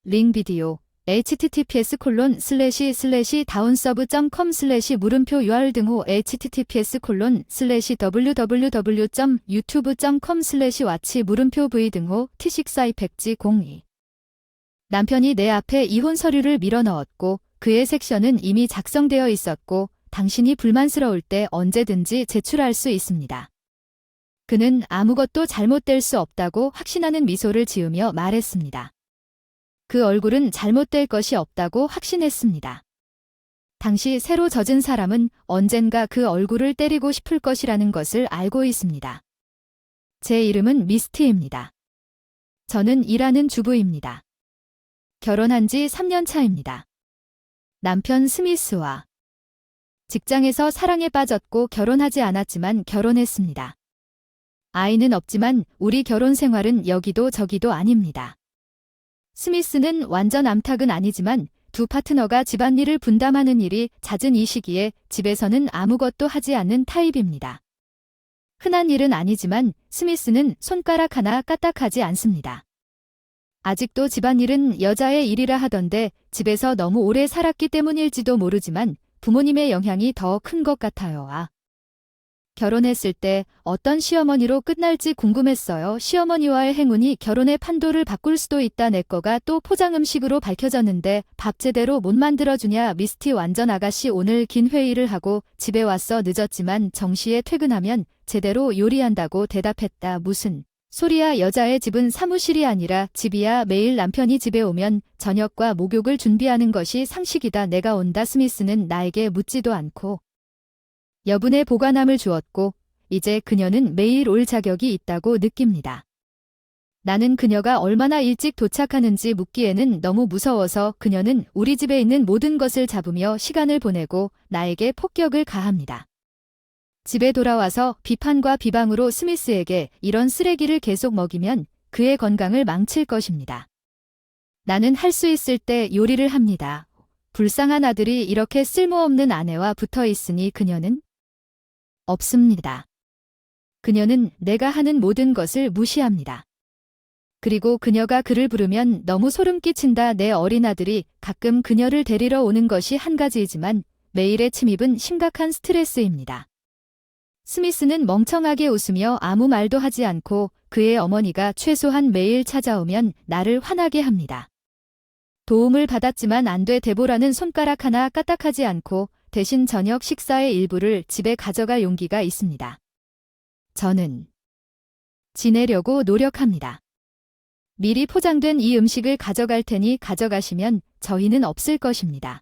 링 비디오 https://downsub.com/ 물음표 URL https://www.youtube.com/watch 물음표 v T6 이펙지 02 남편이 내 앞에 이혼 서류를 밀어 넣었고 그의 섹션은 이미 작성되어 있었고 당신이 불만스러울 때 언제든지 제출할 수 있습니다. 그는 아무것도 잘못될 수 없다고 확신하는 미소를 지으며 말했습니다. 그 얼굴은 잘못될 것이 없다고 확신했습니다. 당시 새로 젖은 사람은 언젠가 그 얼굴을 때리고 싶을 것이라는 것을 알고 있습니다. 제 이름은 미스티입니다. 저는 일하는 주부입니다. 결혼한 지 3년 차입니다. 남편 스미스와 직장에서 사랑에 빠졌고 결혼하지 않았지만 결혼했습니다. 아이는 없지만 우리 결혼 생활은 여기도 저기도 아닙니다. 스미스는 완전 암탉은 아니지만 두 파트너가 집안일을 분담하는 일이 잦은 이 시기에 집에서는 아무것도 하지 않는 타입입니다. 흔한 일은 아니지만 스미스는 손가락 하나 까딱하지 않습니다. 아직도 집안일은 여자의 일이라 하던데 집에서 너무 오래 살았기 때문일지도 모르지만 부모님의 영향이 더 큰 것 같아요. 결혼했을 때 어떤 시어머니로 끝날지 궁금했어요. 시어머니와의 행운이 결혼의 판도를 바꿀 수도 있다. 내 거가 또 포장음식으로 밝혀졌는데 밥 제대로 못 만들어주냐. 미스티 완전 아가씨. 오늘 긴 회의를 하고 집에 왔어. 늦었지만 정시에 퇴근하면 제대로 요리한다고 대답했다. 무슨 소리야. 여자의 집은 사무실이 아니라 집이야. 매일 남편이 집에 오면 저녁과 목욕을 준비하는 것이 상식이다. 내가 온다. 스미스는 나에게 묻지도 않고 여분의 보관함을 주었고 이제 그녀는 매일 올 자격이 있다고 느낍니다. 나는 그녀가 얼마나 일찍 도착하는지 묻기에는 너무 무서워서 그녀는 우리 집에 있는 모든 것을 잡으며 시간을 보내고 나에게 폭격을 가합니다. 집에 돌아와서 비판과 비방으로 스미스에게 이런 쓰레기를 계속 먹이면 그의 건강을 망칠 것입니다. 나는 할 수 있을 때 요리를 합니다. 불쌍한 아들이 이렇게 쓸모없는 아내와 붙어 있으니 그녀는 없습니다. 그녀는 내가 하는 모든 것을 무시합니다. 그리고 그녀가 그를 부르면 너무 소름 끼친다. 내 어린 아들이 가끔 그녀를 데리러 오는 것이 한 가지이지만 매일의 침입은 심각한 스트레스입니다. 스미스는 멍청하게 웃으며 아무 말도 하지 않고 그의 어머니가 최소한 매일 찾아오면 나를 화나게 합니다. 도움을 받았지만 안 돼. 데보라는 손가락 하나 까딱하지 않고 대신 저녁 식사의 일부를 집에 가져갈 용기가 있습니다. 저는 지내려고 노력합니다. 미리 포장된 이 음식을 가져갈 테니 가져가시면 저희는 없을 것입니다.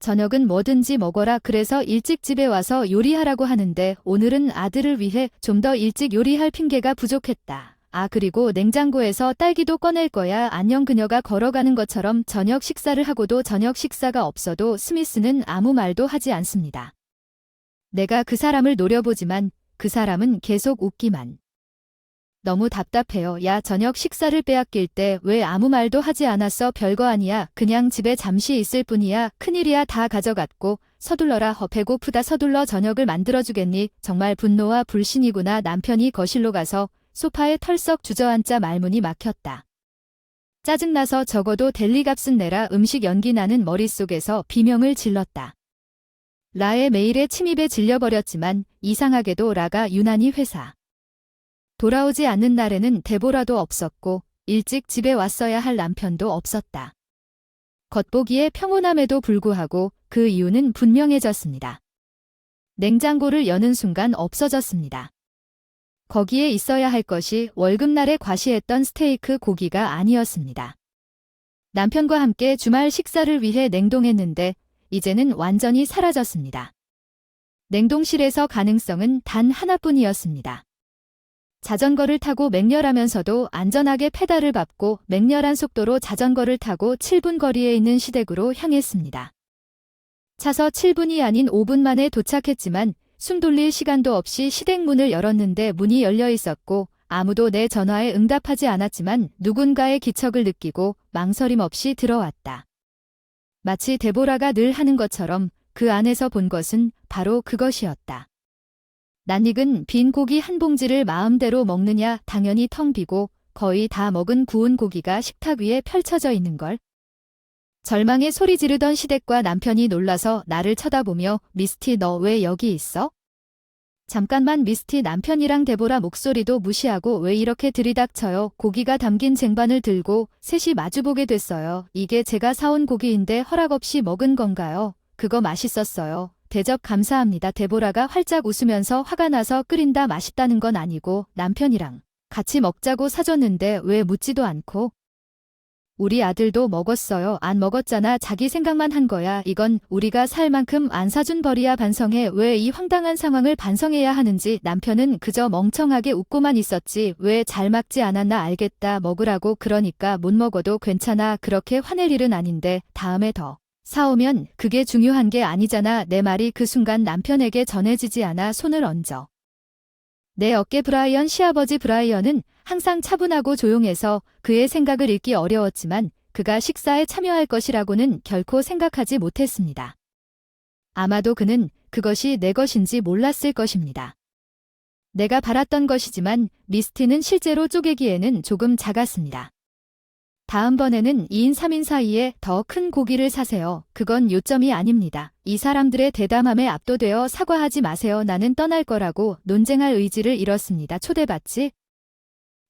저녁은 뭐든지 먹어라. 그래서 일찍 집에 와서 요리하라고 하는데 오늘은 아들을 위해 좀 더 일찍 요리할 핑계가 부족했다. 그리고 냉장고에서 딸기도 꺼낼 거야. 안녕. 그녀가 걸어가는 것처럼 저녁 식사를 하고도 저녁 식사가 없어도 스미스는 아무 말도 하지 않습니다. 내가 그 사람을 노려보지만 그 사람은 계속 웃기만. 너무 답답해요. 야, 저녁 식사를 빼앗길 때 왜 아무 말도 하지 않았어? 별거 아니야. 그냥 집에 잠시 있을 뿐이야. 큰일이야. 다 가져갔고. 서둘러라. 배고프다. 서둘러. 저녁을 만들어주겠니? 정말 분노와 불신이구나. 남편이 거실로 가서 소파에 털썩 주저앉자 말문이 막혔다. 짜증나서 적어도 델리값은 내라. 음식 연기 나는 머릿속에서 비명을 질렀다. 라의 메일에 침입에 질려버렸지만 이상하게도 라가 유난히 회사 돌아오지 않는 날에는 데보라도 없었고 일찍 집에 왔어야 할 남편도 없었다. 겉보기에 평온함에도 불구하고 그 이유는 분명해졌습니다. 냉장고를 여는 순간 없어졌습니다. 거기에 있어야 할 것이 월급날에 과시했던 스테이크 고기가 아니었습니다. 남편과 함께 주말 식사를 위해 냉동했는데 이제는 완전히 사라졌습니다. 냉동실에서 가능성은 단 하나뿐이었습니다. 자전거를 타고 맹렬하면서도 안전하게 페달을 밟고 맹렬한 속도로 자전거를 타고 7분 거리에 있는 시댁으로 향했습니다. 차서 7분이 아닌 5분 만에 도착했지만 숨 돌릴 시간도 없이 시댁 문을 열었는데 문이 열려 있었고 아무도 내 전화에 응답하지 않았지만 누군가의 기척을 느끼고 망설임 없이 들어왔다. 마치 데보라가 늘 하는 것처럼 그 안에서 본 것은 바로 그것이었다. 낯익은 빈 고기 한 봉지를 마음대로 먹느냐? 당연히 텅 비고 거의 다 먹은 구운 고기가 식탁 위에 펼쳐져 있는 걸. 절망의 소리 지르던 시댁과 남편이 놀라서 나를 쳐다보며 미스티 너 왜 여기 있어? 잠깐만 미스티 남편이랑 데보라 목소리도 무시하고 왜 이렇게 들이닥쳐요. 고기가 담긴 쟁반을 들고 셋이 마주보게 됐어요. 이게 제가 사온 고기인데 허락 없이 먹은 건가요? 그거 맛있었어요. 대접 감사합니다. 데보라가 활짝 웃으면서 화가 나서 끓인다 맛있다는 건 아니고 남편이랑 같이 먹자고 사줬는데 왜 묻지도 않고. 우리 아들도 먹었어요. 안 먹었잖아. 자기 생각만 한 거야. 이건 우리가 살 만큼 안 사준 벌이야. 반성해. 왜 이 황당한 상황을 반성해야 하는지. 남편은 그저 멍청하게 웃고만 있었지. 왜 잘 막지 않았나. 알겠다. 먹으라고. 그러니까 못 먹어도 괜찮아. 그렇게 화낼 일은 아닌데 다음에 더 사오면 그게 중요한 게 아니잖아. 내 말이 그 순간 남편에게 전해지지 않아 손을 얹어 내 어깨. 브라이언 시아버지 브라이언은 항상 차분하고 조용해서 그의 생각을 읽기 어려웠지만 그가 식사에 참여할 것이라고는 결코 생각하지 못했습니다. 아마도 그는 그것이 내 것인지 몰랐을 것입니다. 내가 바랐던 것이지만 미스티는 실제로 쪼개기에는 조금 작았습니다. 다음번에는 2인 3인 사이에 더 큰 고기를 사세요. 그건 요점이 아닙니다. 이 사람들의 대담함에 압도되어 사과하지 마세요. 나는 떠날 거라고 논쟁할 의지를 잃었습니다. 초대받지?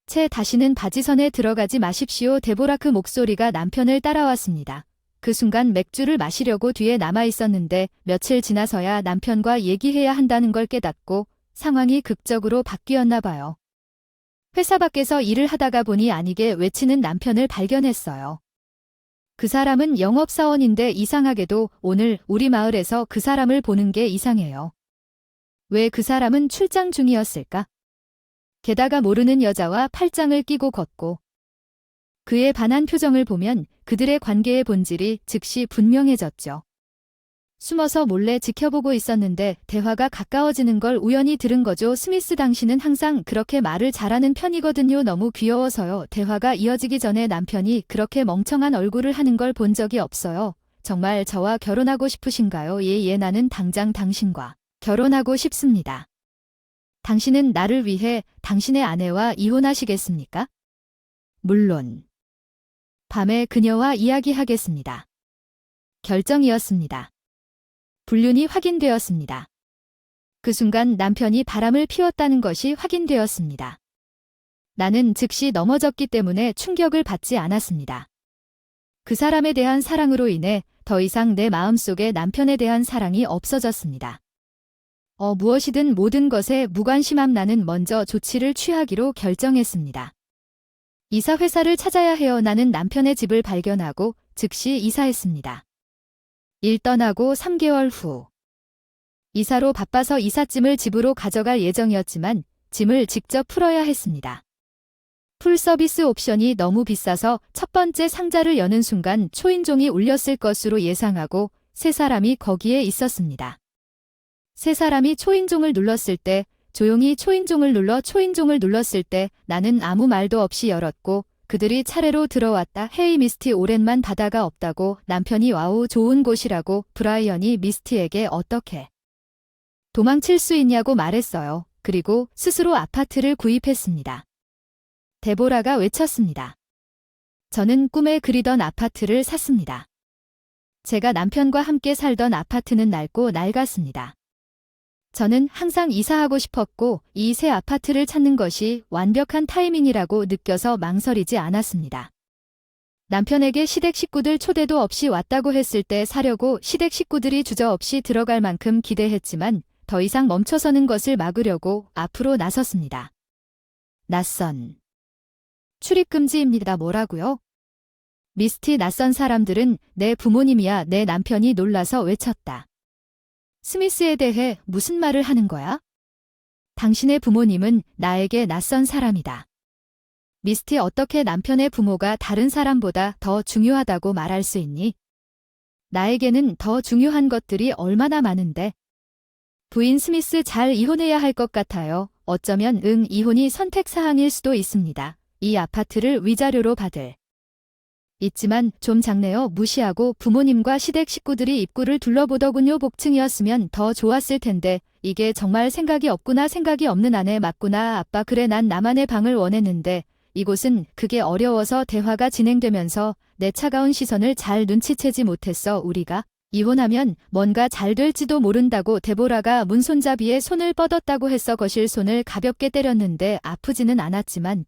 채 다시는 바지선에 들어가지 마십시오. 데보라 그 목소리가 남편을 따라왔습니다. 그 순간 맥주를 마시려고 뒤에 남아 있었는데 며칠 지나서야 남편과 얘기해야 한다는 걸 깨닫고 상황이 극적으로 바뀌었나 봐요. 회사 밖에서 일을 하다가 보니 아니게 외치는 남편을 발견했어요. 그 사람은 영업사원인데 이상하게도 오늘 우리 마을에서 그 사람을 보는 게 이상해요. 왜 그 사람은 출장 중이었을까? 게다가 모르는 여자와 팔짱을 끼고 걷고 그의 반한 표정을 보면 그들의 관계의 본질이 즉시 분명해졌죠. 숨어서 몰래 지켜보고 있었는데 대화가 가까워지는 걸 우연히 들은 거죠. 스미스 당신은 항상 그렇게 말을 잘하는 편이거든요. 너무 귀여워서요. 대화가 이어지기 전에 남편이 그렇게 멍청한 얼굴을 하는 걸 본 적이 없어요. 정말 저와 결혼하고 싶으신가요? 예, 나는 당장 당신과 결혼하고 싶습니다. 당신은 나를 위해 당신의 아내와 이혼하시겠습니까? 물론. 밤에 그녀와 이야기하겠습니다. 결정이었습니다. 불륜이 확인되었습니다. 그 순간 남편이 바람을 피웠다는 것이 확인되었습니다. 나는 즉시 넘어졌기 때문에 충격을 받지 않았습니다. 그 사람에 대한 사랑으로 인해 더 이상 내 마음속에 남편에 대한 사랑이 없어졌습니다. 무엇이든 모든 것에 무관심함. 나는 먼저 조치를 취하기로 결정했습니다. 이사회사를 찾아야 해요. 나는 남편의 집을 발견하고 즉시 이사했습니다. 일 떠나고 3개월 후. 이사로 바빠서 이삿짐을 집으로 가져갈 예정이었지만 짐을 직접 풀어야 했습니다. 풀서비스 옵션이 너무 비싸서 첫 번째 상자를 여는 순간 초인종이 울렸을 것으로 예상하고 세 사람이 거기에 있었습니다. 세 사람이 초인종을 눌렀을 때 조용히 초인종을 눌렀을 때 나는 아무 말도 없이 열었고 그들이 차례로 들어왔다. 헤이 미스티 오랜만 바다가 없다고. 남편이 와우 좋은 곳이라고. 브라이언이 미스티에게 어떻게 도망칠 수 있냐고 말했어요. 그리고 스스로 아파트를 구입했습니다. 데보라가 외쳤습니다. 저는 꿈에 그리던 아파트를 샀습니다. 제가 남편과 함께 살던 아파트는 낡고 낡았습니다. 저는 항상 이사하고 싶었고 이 새 아파트를 찾는 것이 완벽한 타이밍이라고 느껴서 망설이지 않았습니다. 남편에게 시댁 식구들 초대도 없이 왔다고 했을 때 사려고 시댁 식구들이 주저없이 들어갈 만큼 기대했지만 더 이상 멈춰서는 것을 막으려고 앞으로 나섰습니다. 낯선. 출입금지입니다. 뭐라고요? 미스티 낯선 사람들은 내 부모님이야. 내 남편이 놀라서 외쳤다. 스미스에 대해 무슨 말을 하는 거야? 당신의 부모님은 나에게 낯선 사람이다. 미스티 어떻게 남편의 부모가 다른 사람보다 더 중요하다고 말할 수 있니? 나에게는 더 중요한 것들이 얼마나 많은데. 부인 스미스 잘 이혼해야 할 것 같아요. 어쩌면 이혼이 선택사항일 수도 있습니다. 이 아파트를 위자료로 받을. 있지만 좀 작네요. 무시하고 부모님과 시댁 식구들이 입구를 둘러보더군요. 복층이었으면 더 좋았을 텐데 이게 정말 생각이 없구나. 생각이 없는 아내 맞구나. 아빠 그래 난 나만의 방을 원했는데 이곳은 그게 어려워서 대화가 진행되면서 내 차가운 시선을 잘 눈치채지 못했어. 우리가 이혼하면 뭔가 잘 될지도 모른다고 데보라가 문 손잡이에 손을 뻗었다고 했어. 거실 손을 가볍게 때렸는데 아프지는 않았지만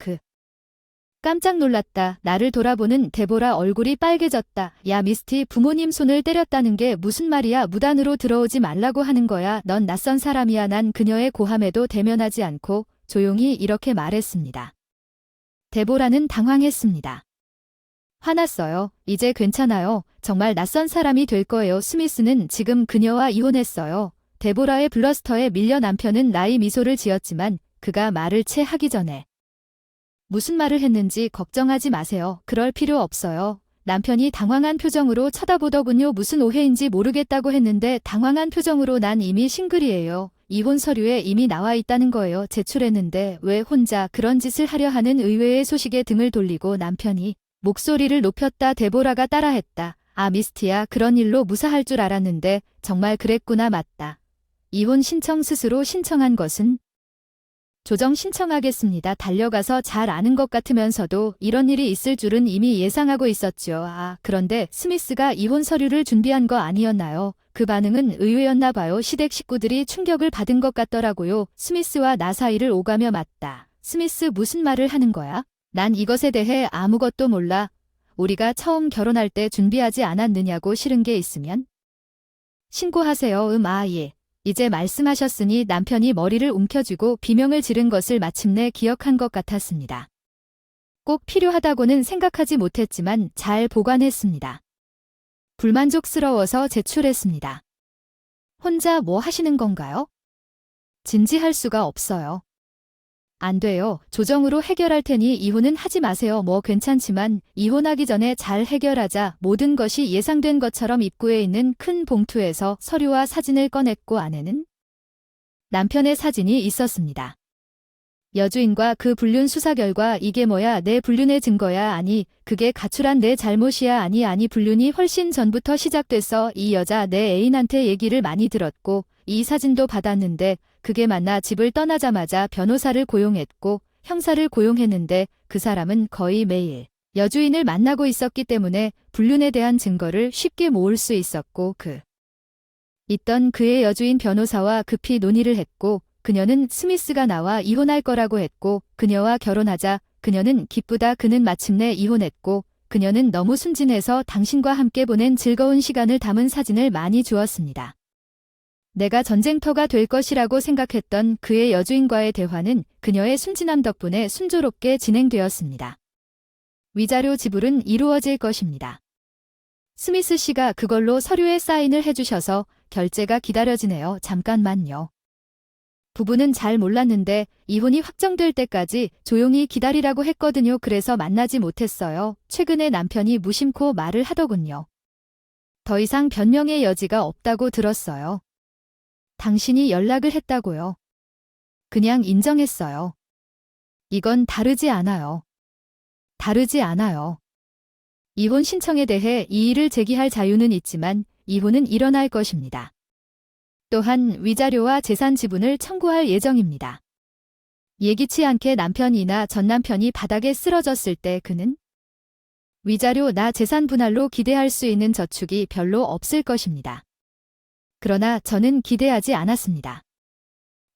깜짝 놀랐다. 나를 돌아보는 데보라 얼굴이 빨개졌다. 야 미스티, 부모님 손을 때렸다는 게 무슨 말이야? 무단으로 들어오지 말라고 하는 거야. 넌 낯선 사람이야. 난 그녀의 고함에도 대면하지 않고 조용히 이렇게 말했습니다. 데보라는 당황했습니다. 화났어요. 이제 괜찮아요. 정말 낯선 사람이 될 거예요. 스미스는 지금 그녀와 이혼했어요. 데보라의 블러스터에 밀려 남편은 나이 미소를 지었지만 그가 말을 채 하기 전에 무슨 말을 했는지 걱정하지 마세요. 그럴 필요 없어요. 남편이 당황한 표정으로 쳐다보더군요. 무슨 오해인지 모르겠다고 했는데 당황한 표정으로 난 이미 싱글이에요. 이혼 서류에 이미 나와 있다는 거예요. 제출했는데 왜 혼자 그런 짓을 하려 하는? 의외의 소식에 등을 돌리고 남편이 목소리를 높였다. 데보라가 따라했다. 아 미스티야, 그런 일로 무사할 줄 알았는데 정말 그랬구나. 맞다. 이혼 신청 스스로 신청한 것은? 조정 신청하겠습니다. 달려가서 잘 아는 것 같으면서도 이런 일이 있을 줄은 이미 예상하고 있었죠. 아, 그런데 스미스가 이혼 서류를 준비한 거 아니었나요? 그 반응은 의외였나 봐요. 시댁 식구들이 충격을 받은 것 같더라고요. 스미스와 나 사이를 오가며 맞다. 스미스 무슨 말을 하는 거야? 난 이것에 대해 아무것도 몰라. 우리가 처음 결혼할 때 준비하지 않았느냐고. 싫은 게 있으면 신고하세요. 아 예. 이제 말씀하셨으니 남편이 머리를 움켜쥐고 비명을 지른 것을 마침내 기억한 것 같았습니다. 꼭 필요하다고는 생각하지 못했지만 잘 보관했습니다. 불만족스러워서 제출했습니다. 혼자 뭐 하시는 건가요? 진지할 수가 없어요. 안 돼요. 조정으로 해결할 테니 이혼은 하지 마세요. 뭐 괜찮지만 이혼하기 전에 잘 해결하자. 모든 것이 예상된 것처럼 입구에 있는 큰 봉투에서 서류와 사진을 꺼냈고 안에는 남편의 사진이 있었습니다. 여주인과 그 불륜 수사 결과. 이게 뭐야? 내 불륜의 증거야? 아니, 그게 가출한 내 잘못이야? 아니, 불륜이 훨씬 전부터 시작됐어. 이 여자 내 애인한테 얘기를 많이 들었고 이 사진도 받았는데 그게 맞나? 집을 떠나자마자 변호사를 고용했고 형사를 고용했는데 그 사람은 거의 매일 여주인을 만나고 있었기 때문에 불륜에 대한 증거를 쉽게 모을 수 있었고 있던 그의 여주인 변호사와 급히 논의를 했고 그녀는 스미스가 나와 이혼할 거라고 했고 그녀와 결혼하자. 그녀는 기쁘다. 그는 마침내 이혼했고 그녀는 너무 순진해서 당신과 함께 보낸 즐거운 시간을 담은 사진을 많이 주었습니다. 내가 전쟁터가 될 것이라고 생각했던 그의 여주인과의 대화는 그녀의 순진함 덕분에 순조롭게 진행되었습니다. 위자료 지불은 이루어질 것입니다. 스미스 씨가 그걸로 서류에 사인을 해주셔서 결제가 기다려지네요. 잠깐만요. 부부는 잘 몰랐는데 이혼이 확정될 때까지 조용히 기다리라고 했거든요. 그래서 만나지 못했어요. 최근에 남편이 무심코 말을 하더군요. 더 이상 변명의 여지가 없다고 들었어요. 당신이 연락을 했다고요. 그냥 인정했어요. 이건 다르지 않아요. 다르지 않아요. 이혼 신청에 대해 이의를 제기할 자유는 있지만 이혼은 일어날 것입니다. 또한 위자료와 재산 지분을 청구할 예정입니다. 예기치 않게 남편이나 전남편이 바닥에 쓰러졌을 때 그는 위자료나 재산 분할로 기대할 수 있는 저축이 별로 없을 것입니다. 그러나 저는 기대하지 않았습니다.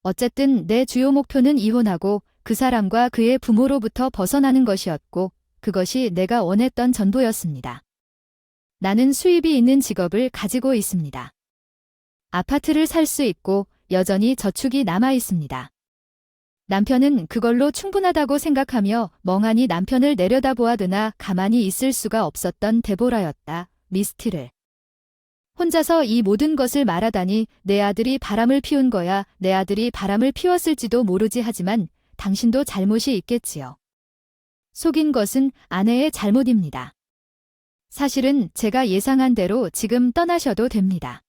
어쨌든 내 주요 목표는 이혼하고 그 사람과 그의 부모로부터 벗어나는 것이었고 그것이 내가 원했던 전부였습니다. 나는 수입이 있는 직업을 가지고 있습니다. 아파트를 살 수 있고 여전히 저축이 남아 있습니다. 남편은 그걸로 충분하다고 생각하며 멍하니 남편을 내려다보아드나 가만히 있을 수가 없었던 데보라였다. 미스티를 혼자서 이 모든 것을 말하다니. 내 아들이 바람을 피운 거야. 내 아들이 바람을 피웠을지도 모르지. 하지만 당신도 잘못이 있겠지요. 속인 것은 아내의 잘못입니다. 사실은 제가 예상한 대로 지금 떠나셔도 됩니다.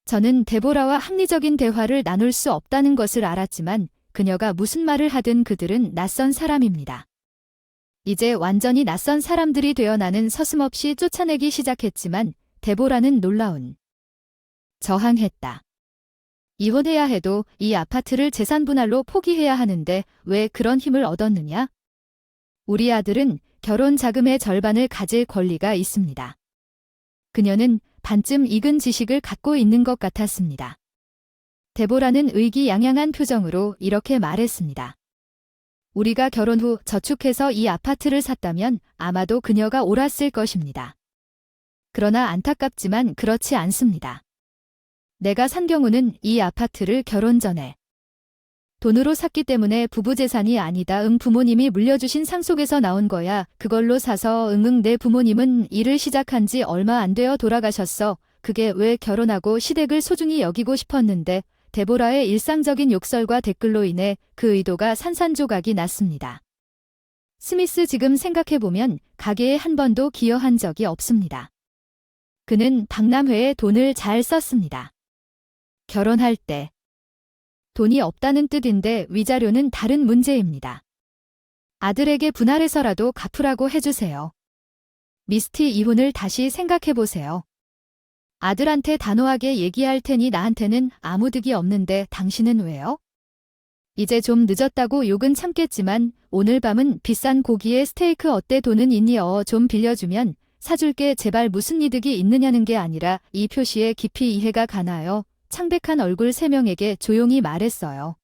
저는 데보라와 합리적인 대화를 나눌 수 없다는 것을 알았지만 그녀가 무슨 말을 하든 그들은 낯선 사람입니다. 이제 완전히 낯선 사람들이 되어 나는 서슴없이 쫓아내기 시작했지만 데보라는 놀라운 저항했다. 이혼해야 해도 이 아파트를 재산 분할로 포기해야 하는데 왜 그런 힘을 얻었느냐? 우리 아들은 결혼 자금의 절반을 가질 권리가 있습니다. 그녀는 반쯤 익은 지식을 갖고 있는 것 같았습니다. 데보라는 의기양양한 표정으로 이렇게 말했습니다. 우리가 결혼 후 저축해서 이 아파트를 샀다면 아마도 그녀가 옳았을 것입니다. 그러나 안타깝지만 그렇지 않습니다. 내가 산 경우는 이 아파트를 결혼 전에 돈으로 샀기 때문에 부부 재산이 아니다. 부모님이 물려주신 상속에서 나온 거야. 그걸로 사서 내 부모님은 일을 시작한 지 얼마 안 되어 돌아가셨어. 그게 왜 결혼하고 시댁을 소중히 여기고 싶었는데 데보라의 일상적인 욕설과 댓글로 인해 그 의도가 산산조각이 났습니다. 스미스 지금 생각해보면 가게에 한 번도 기여한 적이 없습니다. 그는 박람회에 돈을 잘 썼습니다. 결혼할 때 돈이 없다는 뜻인데 위자료는 다른 문제입니다. 아들에게 분할해서라도 갚으라고 해주세요. 미스티 이혼을 다시 생각해보세요. 아들한테 단호하게 얘기할 테니 나한테는 아무 득이 없는데 당신은 왜요? 이제 좀 늦었다고 욕은 참겠지만 오늘 밤은 비싼 고기에 스테이크 어때? 돈은 있니? 좀 빌려주면 사줄게. 제발. 무슨 이득이 있느냐는 게 아니라 이 표시에 깊이 이해가 가나요? 창백한 얼굴 3명에게 조용히 말했어요.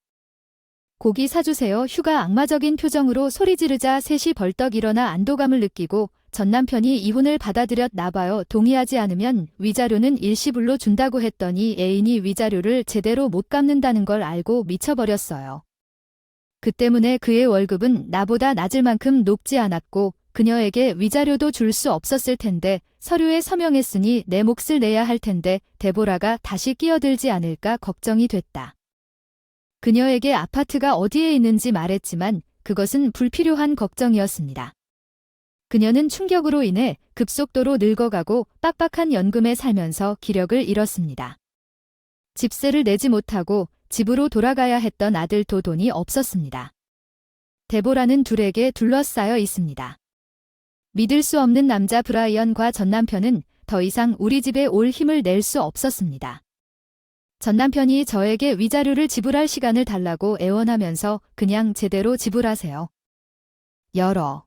고기 사주세요. 휴가 악마적인 표정으로 소리 지르자 셋이 벌떡 일어나 안도감을 느끼고 전 남편이 이혼을 받아들였나 봐요. 동의하지 않으면 위자료는 일시불로 준다고 했더니 애인이 위자료를 제대로 못 갚는다는 걸 알고 미쳐버렸어요. 그 때문에 그의 월급은 나보다 낮을 만큼 높지 않았고 그녀에게 위자료도 줄 수 없었을 텐데 서류에 서명했으니 내 몫을 내야 할 텐데 데보라가 다시 끼어들지 않을까 걱정이 됐다. 그녀에게 아파트가 어디에 있는지 말했지만 그것은 불필요한 걱정이었습니다. 그녀는 충격으로 인해 급속도로 늙어가고 빡빡한 연금에 살면서 기력을 잃었습니다. 집세를 내지 못하고 집으로 돌아가야 했던 아들도 돈이 없었습니다. 데보라는 둘에게 둘러싸여 있습니다. 믿을 수 없는 남자 브라이언과 전 남편은 더 이상 우리 집에 올 힘을 낼 수 없었습니다. 전 남편이 저에게 위자료를 지불할 시간을 달라고 애원하면서 그냥 제대로 지불하세요. 열어.